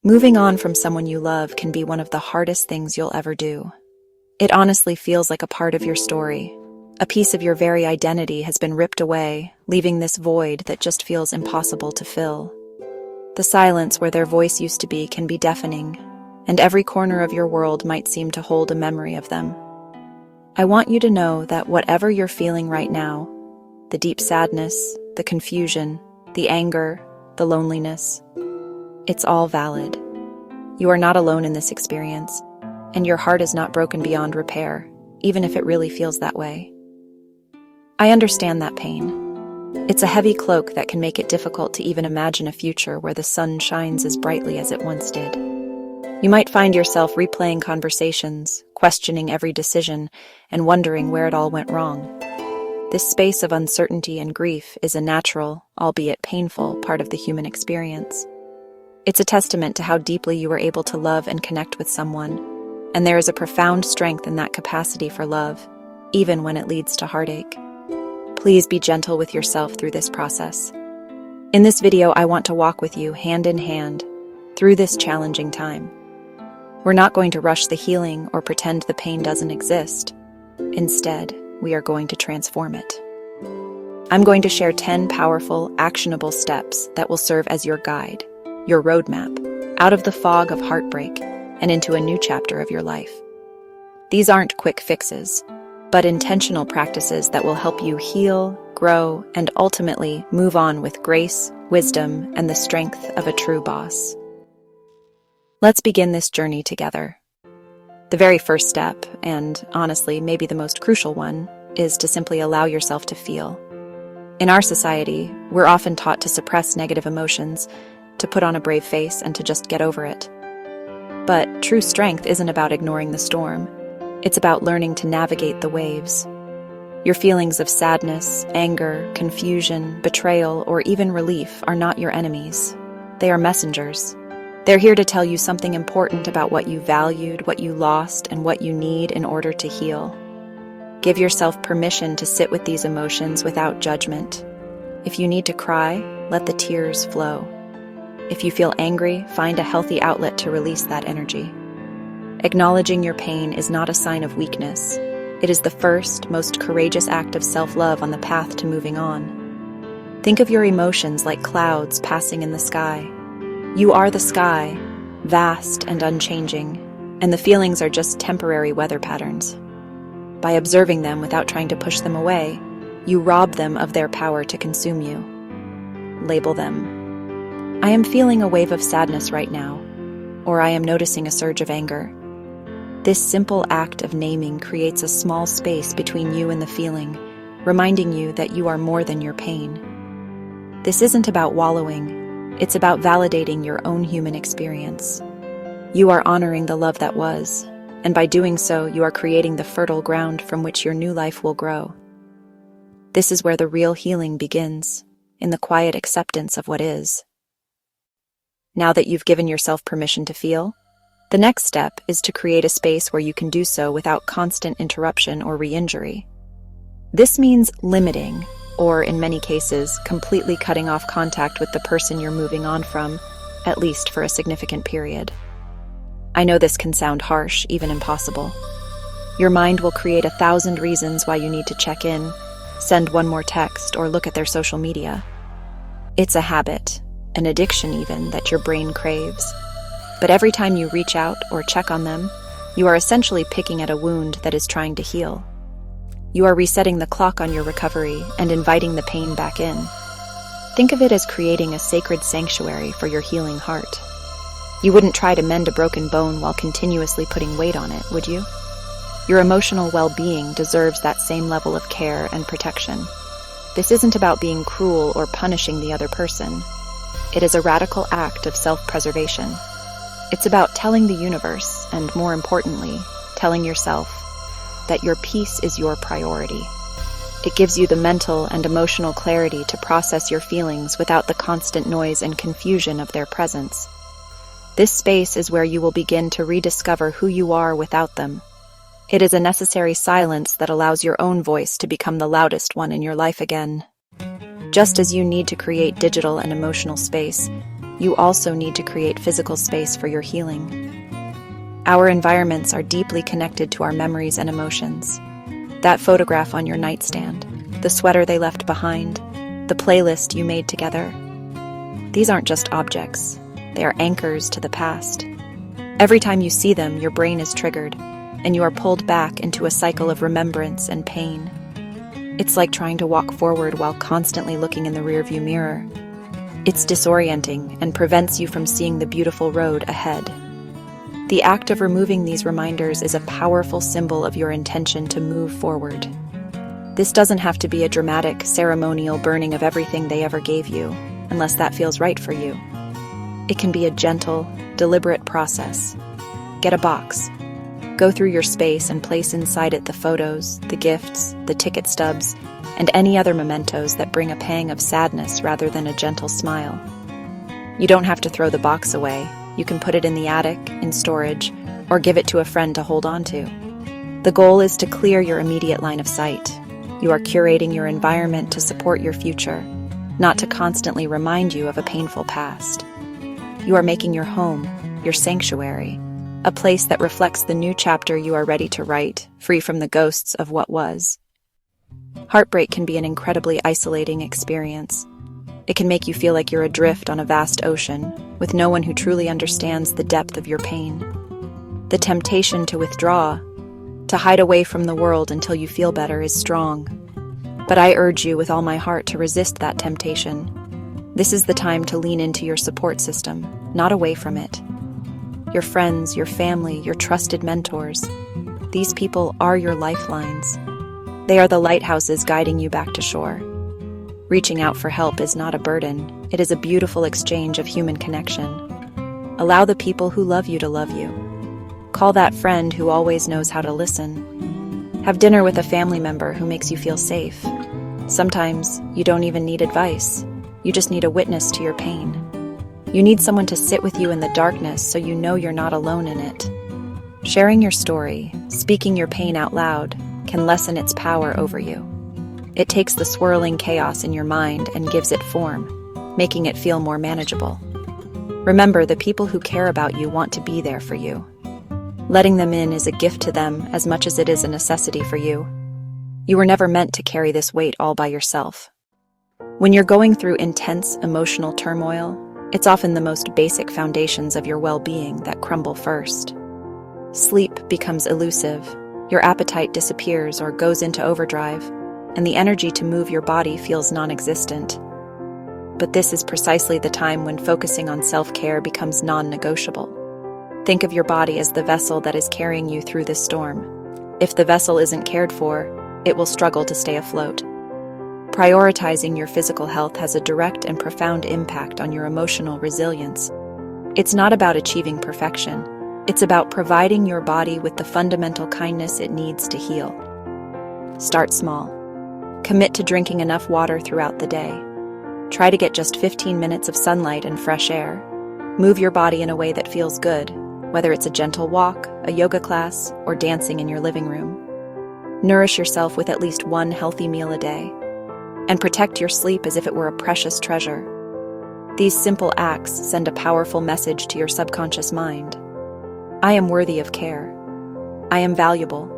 Moving on from someone you love can be one of the hardest things you'll ever do. It honestly feels like a part of your story. A piece of your very identity has been ripped away, leaving this void that just feels impossible to fill. The silence where their voice used to be can be deafening, and every corner of your world might seem to hold a memory of them. I want you to know that whatever you're feeling right now, the deep sadness, the confusion, the anger, the loneliness, it's all valid. You are not alone in this experience, and your heart is not broken beyond repair, even if it really feels that way. I understand that pain. It's a heavy cloak that can make it difficult to even imagine a future where the sun shines as brightly as it once did. You might find yourself replaying conversations, questioning every decision, and wondering where it all went wrong. This space of uncertainty and grief is a natural, albeit painful, part of the human experience. It's a testament to how deeply you were able to love and connect with someone, and there is a profound strength in that capacity for love, even when it leads to heartache. Please be gentle with yourself through this process. In this video, I want to walk with you hand in hand through this challenging time. We're not going to rush the healing or pretend the pain doesn't exist. Instead, we are going to transform it. I'm going to share 10 powerful, actionable steps that will serve as your guide, your roadmap, out of the fog of heartbreak and into a new chapter of your life. These aren't quick fixes, but intentional practices that will help you heal, grow, and ultimately move on with grace, wisdom, and the strength of a true boss. Let's begin this journey together. The very first step, and honestly, maybe the most crucial one, is to simply allow yourself to feel. In our society, we're often taught to suppress negative emotions, to put on a brave face, and to just get over it. But true strength isn't about ignoring the storm. It's about learning to navigate the waves. Your feelings of sadness, anger, confusion, betrayal, or even relief are not your enemies. They are messengers. They're here to tell you something important about what you valued, what you lost, and what you need in order to heal. Give yourself permission to sit with these emotions without judgment. If you need to cry, let the tears flow. If you feel angry, find a healthy outlet to release that energy. Acknowledging your pain is not a sign of weakness. It is the first, most courageous act of self-love on the path to moving on. Think of your emotions like clouds passing in the sky. You are the sky, vast and unchanging, and the feelings are just temporary weather patterns. By observing them without trying to push them away, you rob them of their power to consume you. Label them. I am feeling a wave of sadness right now, or I am noticing a surge of anger. This simple act of naming creates a small space between you and the feeling, reminding you that you are more than your pain. This isn't about wallowing, it's about validating your own human experience. You are honoring the love that was, and by doing so, you are creating the fertile ground from which your new life will grow. This is where the real healing begins, in the quiet acceptance of what is. Now that you've given yourself permission to feel, the next step is to create a space where you can do so without constant interruption or re-injury. This means limiting, or in many cases, completely cutting off contact with the person you're moving on from, at least for a significant period. I know this can sound harsh, even impossible. Your mind will create 1,000 reasons why you need to check in, send one more text, or look at their social media. It's a habit, an addiction even, that your brain craves. But every time you reach out or check on them, you are essentially picking at a wound that is trying to heal. You are resetting the clock on your recovery and inviting the pain back in. Think of it as creating a sacred sanctuary for your healing heart. You wouldn't try to mend a broken bone while continuously putting weight on it, would you? Your emotional well-being deserves that same level of care and protection. This isn't about being cruel or punishing the other person. It is a radical act of self-preservation. It's about telling the universe, and more importantly, telling yourself, that your peace is your priority. It gives you the mental and emotional clarity to process your feelings without the constant noise and confusion of their presence. This space is where you will begin to rediscover who you are without them. It is a necessary silence that allows your own voice to become the loudest one in your life again. Just as you need to create digital and emotional space, you also need to create physical space for your healing. Our environments are deeply connected to our memories and emotions. That photograph on your nightstand, the sweater they left behind, the playlist you made together. These aren't just objects. They are anchors to the past. Every time you see them, your brain is triggered, and you are pulled back into a cycle of remembrance and pain. It's like trying to walk forward while constantly looking in the rearview mirror. It's disorienting and prevents you from seeing the beautiful road ahead. The act of removing these reminders is a powerful symbol of your intention to move forward. This doesn't have to be a dramatic, ceremonial burning of everything they ever gave you, unless that feels right for you. It can be a gentle, deliberate process. Get a box. Go through your space and place inside it the photos, the gifts, the ticket stubs, and any other mementos that bring a pang of sadness rather than a gentle smile. You don't have to throw the box away. You can put it in the attic, in storage, or give it to a friend to hold on to. The goal is to clear your immediate line of sight. You are curating your environment to support your future, not to constantly remind you of a painful past. You are making your home, your sanctuary, a place that reflects the new chapter you are ready to write, free from the ghosts of what was. Heartbreak can be an incredibly isolating experience. It can make you feel like you're adrift on a vast ocean, with no one who truly understands the depth of your pain. The temptation to withdraw, to hide away from the world until you feel better, is strong. But I urge you with all my heart to resist that temptation. This is the time to lean into your support system, not away from it. Your friends, your family, your trusted mentors. These people are your lifelines. They are the lighthouses guiding you back to shore. Reaching out for help is not a burden. It is a beautiful exchange of human connection. Allow the people who love you to love you. Call that friend who always knows how to listen. Have dinner with a family member who makes you feel safe. Sometimes you don't even need advice. You just need a witness to your pain. You need someone to sit with you in the darkness so you know you're not alone in it. Sharing your story, speaking your pain out loud, can lessen its power over you. It takes the swirling chaos in your mind and gives it form, making it feel more manageable. Remember, the people who care about you want to be there for you. Letting them in is a gift to them as much as it is a necessity for you. You were never meant to carry this weight all by yourself. When you're going through intense emotional turmoil, it's often the most basic foundations of your well-being that crumble first. Sleep becomes elusive, your appetite disappears or goes into overdrive, and the energy to move your body feels non-existent. But this is precisely the time when focusing on self-care becomes non-negotiable. Think of your body as the vessel that is carrying you through this storm. If the vessel isn't cared for, it will struggle to stay afloat. Prioritizing your physical health has a direct and profound impact on your emotional resilience. It's not about achieving perfection. It's about providing your body with the fundamental kindness it needs to heal. Start small. Commit to drinking enough water throughout the day. Try to get just 15 minutes of sunlight and fresh air. Move your body in a way that feels good, whether it's a gentle walk, a yoga class, or dancing in your living room. Nourish yourself with at least one healthy meal a day. And protect your sleep as if it were a precious treasure. These simple acts send a powerful message to your subconscious mind. I am worthy of care. I am valuable.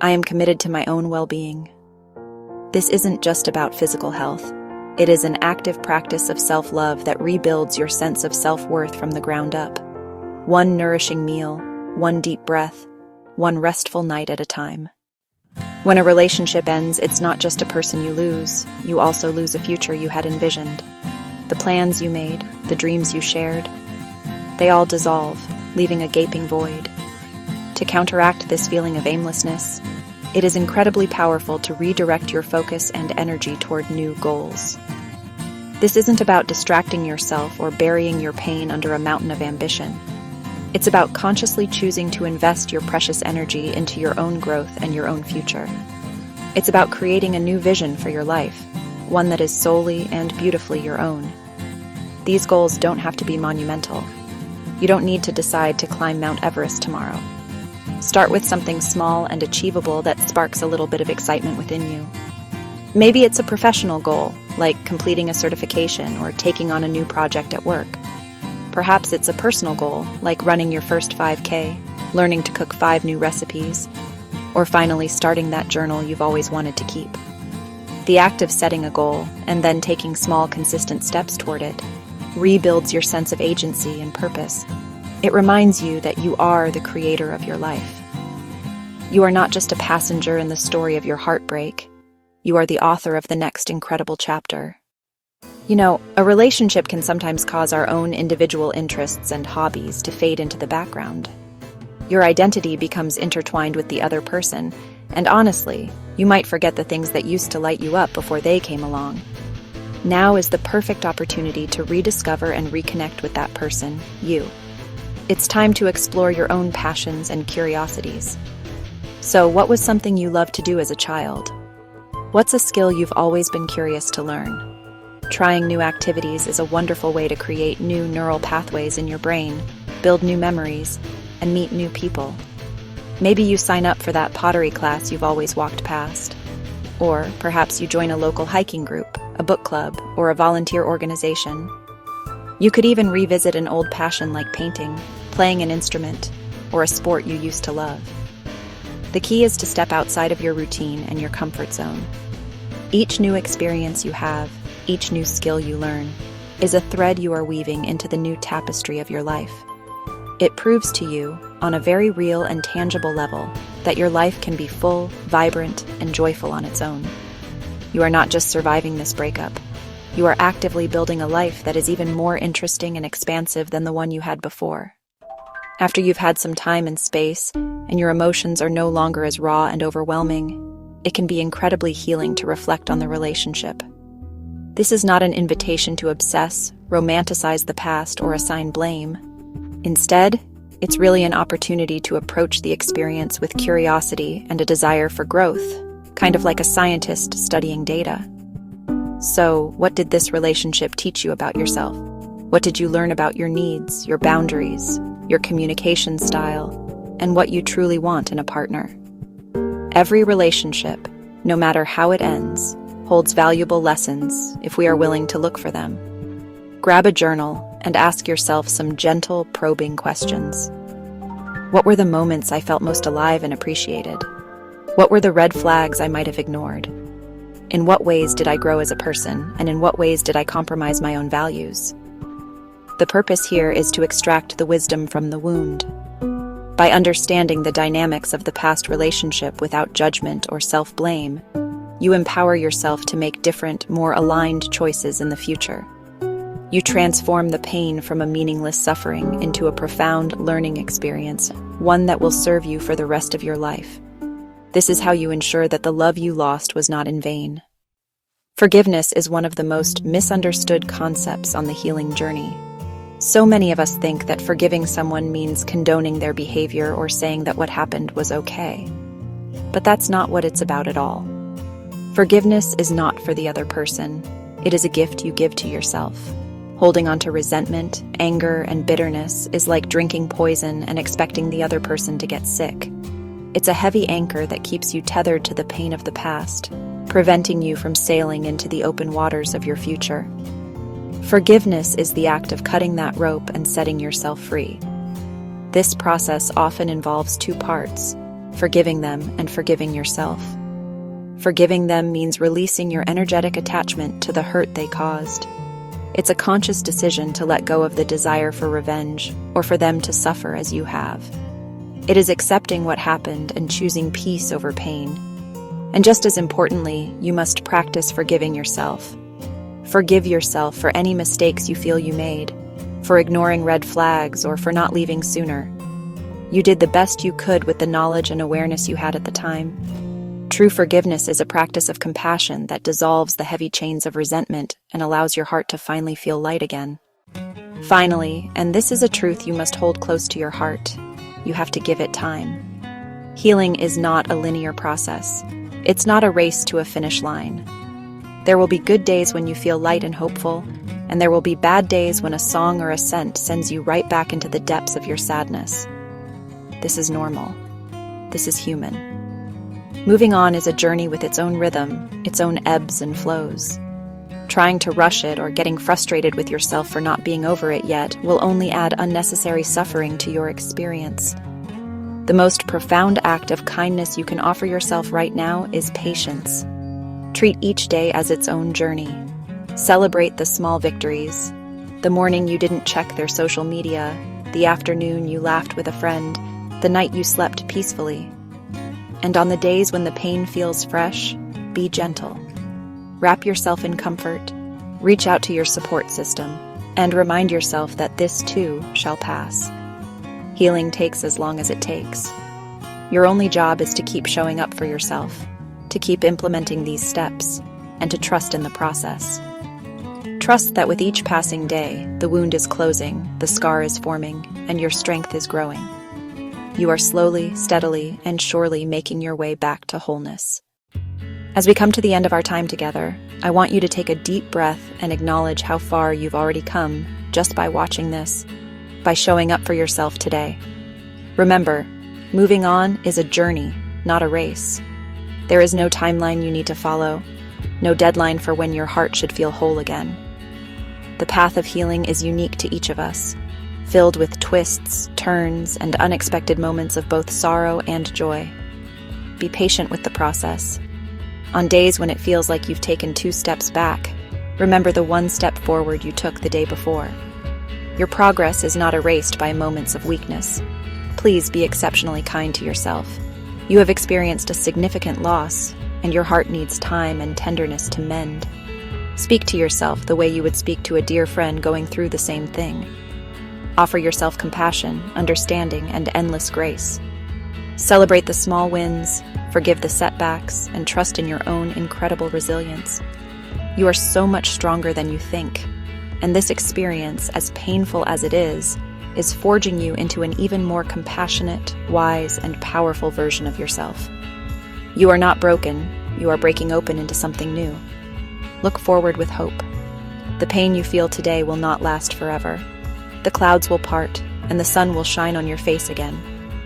I am committed to my own well-being. This isn't just about physical health. It is an active practice of self-love that rebuilds your sense of self-worth from the ground up. One nourishing meal, one deep breath, one restful night at a time. When a relationship ends, it's not just a person you lose. You also lose a future you had envisioned. The plans you made, the dreams you shared, they all dissolve, leaving a gaping void. To counteract this feeling of aimlessness, it is incredibly powerful to redirect your focus and energy toward new goals. This isn't about distracting yourself or burying your pain under a mountain of ambition. It's about consciously choosing to invest your precious energy into your own growth and your own future. It's about creating a new vision for your life, one that is solely and beautifully your own. These goals don't have to be monumental. You don't need to decide to climb Mount Everest tomorrow. Start with something small and achievable that sparks a little bit of excitement within you. Maybe it's a professional goal, like completing a certification or taking on a new project at work. Perhaps it's a personal goal, like running your first 5K, learning to cook 5 new recipes, or finally starting that journal you've always wanted to keep. The act of setting a goal and then taking small, consistent steps toward it rebuilds your sense of agency and purpose. It reminds you that you are the creator of your life. You are not just a passenger in the story of your heartbreak. You are the author of the next incredible chapter. You know, a relationship can sometimes cause our own individual interests and hobbies to fade into the background. Your identity becomes intertwined with the other person, and honestly, you might forget the things that used to light you up before they came along. Now is the perfect opportunity to rediscover and reconnect with that person, you. It's time to explore your own passions and curiosities. So, what was something you loved to do as a child? What's a skill you've always been curious to learn? Trying new activities is a wonderful way to create new neural pathways in your brain, build new memories, and meet new people. Maybe you sign up for that pottery class you've always walked past. Or perhaps you join a local hiking group, a book club, or a volunteer organization. You could even revisit an old passion like painting, playing an instrument, or a sport you used to love. The key is to step outside of your routine and your comfort zone. Each new experience you have, each new skill you learn, is a thread you are weaving into the new tapestry of your life. It proves to you, on a very real and tangible level, that your life can be full, vibrant, and joyful on its own. You are not just surviving this breakup. You are actively building a life that is even more interesting and expansive than the one you had before. After you've had some time and space, and your emotions are no longer as raw and overwhelming, it can be incredibly healing to reflect on the relationship. This is not an invitation to obsess, romanticize the past, or assign blame. Instead, it's really an opportunity to approach the experience with curiosity and a desire for growth, kind of like a scientist studying data. So, what did this relationship teach you about yourself? What did you learn about your needs, your boundaries, your communication style, and what you truly want in a partner? Every relationship, no matter how it ends, holds valuable lessons if we are willing to look for them. Grab a journal and ask yourself some gentle, probing questions. What were the moments I felt most alive and appreciated? What were the red flags I might have ignored? In what ways did I grow as a person, and in what ways did I compromise my own values? The purpose here is to extract the wisdom from the wound. By understanding the dynamics of the past relationship without judgment or self-blame, you empower yourself to make different, more aligned choices in the future. You transform the pain from a meaningless suffering into a profound learning experience, one that will serve you for the rest of your life. This is how you ensure that the love you lost was not in vain. Forgiveness is one of the most misunderstood concepts on the healing journey. So many of us think that forgiving someone means condoning their behavior or saying that what happened was okay. But that's not what it's about at all. Forgiveness is not for the other person. It is a gift you give to yourself. Holding on to resentment, anger, and bitterness is like drinking poison and expecting the other person to get sick. It's a heavy anchor that keeps you tethered to the pain of the past, preventing you from sailing into the open waters of your future. Forgiveness is the act of cutting that rope and setting yourself free. This process often involves 2 parts: forgiving them and forgiving yourself. Forgiving them means releasing your energetic attachment to the hurt they caused. It's a conscious decision to let go of the desire for revenge or for them to suffer as you have. It is accepting what happened and choosing peace over pain. And just as importantly, you must practice forgiving yourself. Forgive yourself for any mistakes you feel you made, for ignoring red flags or for not leaving sooner. You did the best you could with the knowledge and awareness you had at the time. True forgiveness is a practice of compassion that dissolves the heavy chains of resentment and allows your heart to finally feel light again. Finally, and this is a truth you must hold close to your heart, you have to give it time. Healing is not a linear process. It's not a race to a finish line. There will be good days when you feel light and hopeful, and there will be bad days when a song or a scent sends you right back into the depths of your sadness. This is normal. This is human. Moving on is a journey with its own rhythm, its own ebbs and flows. Trying to rush it or getting frustrated with yourself for not being over it yet will only add unnecessary suffering to your experience. The most profound act of kindness you can offer yourself right now is patience. Treat each day as its own journey. Celebrate the small victories. The morning you didn't check their social media, the afternoon you laughed with a friend, the night you slept peacefully. And on the days when the pain feels fresh, be gentle. Wrap yourself in comfort, reach out to your support system, and remind yourself that this too shall pass. Healing takes as long as it takes. Your only job is to keep showing up for yourself, to keep implementing these steps, and to trust in the process. Trust that with each passing day, the wound is closing, the scar is forming, and your strength is growing. You are slowly, steadily, and surely making your way back to wholeness. As we come to the end of our time together, I want you to take a deep breath and acknowledge how far you've already come just by watching this, by showing up for yourself today. Remember, moving on is a journey, not a race. There is no timeline you need to follow, no deadline for when your heart should feel whole again. The path of healing is unique to each of us, filled with twists, turns, and unexpected moments of both sorrow and joy. Be patient with the process. On days when it feels like you've taken 2 steps back, remember the 1 step forward you took the day before. Your progress is not erased by moments of weakness. Please be exceptionally kind to yourself. You have experienced a significant loss, and your heart needs time and tenderness to mend. Speak to yourself the way you would speak to a dear friend going through the same thing. Offer yourself compassion, understanding, and endless grace. Celebrate the small wins, forgive the setbacks, and trust in your own incredible resilience. You are so much stronger than you think, and this experience, as painful as it is forging you into an even more compassionate, wise, and powerful version of yourself. You are not broken, you are breaking open into something new. Look forward with hope. The pain you feel today will not last forever. The clouds will part, and the sun will shine on your face again,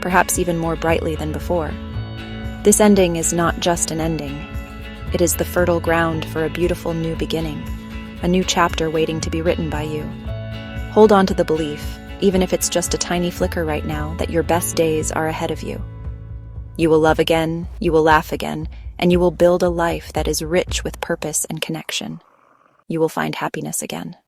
perhaps even more brightly than before. This ending is not just an ending. It is the fertile ground for a beautiful new beginning, a new chapter waiting to be written by you. Hold on to the belief, even if it's just a tiny flicker right now, that your best days are ahead of you. You will love again, you will laugh again, and you will build a life that is rich with purpose and connection. You will find happiness again.